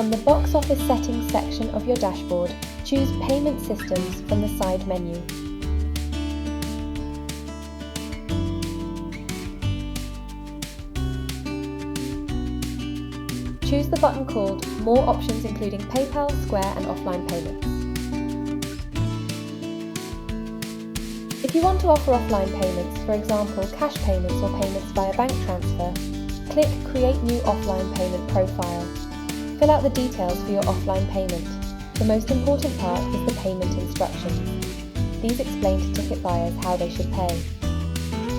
From the box office settings section of your dashboard, choose Payment Systems from the side menu. Choose the button called More Options, including PayPal, Square and offline payments. If you want to offer offline payments, for example cash payments or payments via bank transfer, click Create New Offline Payment Profile. Fill out the details for your offline payment. The most important part is the payment instructions. These explain to ticket buyers how they should pay.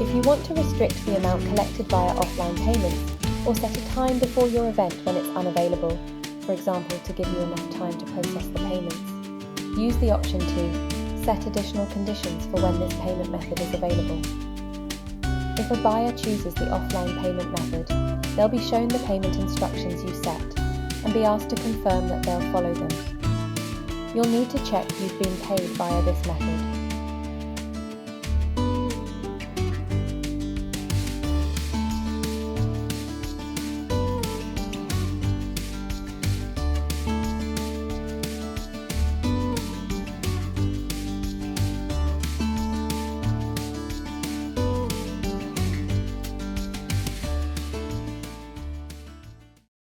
If you want to restrict the amount collected via offline payments, or set a time before your event when it's unavailable, for example to give you enough time to process the payments, use the option to set additional conditions for when this payment method is available. If a buyer chooses the offline payment method, they'll be shown the payment instructions you set and be asked to confirm that they'll follow them. You'll need to check you've been paid via this method.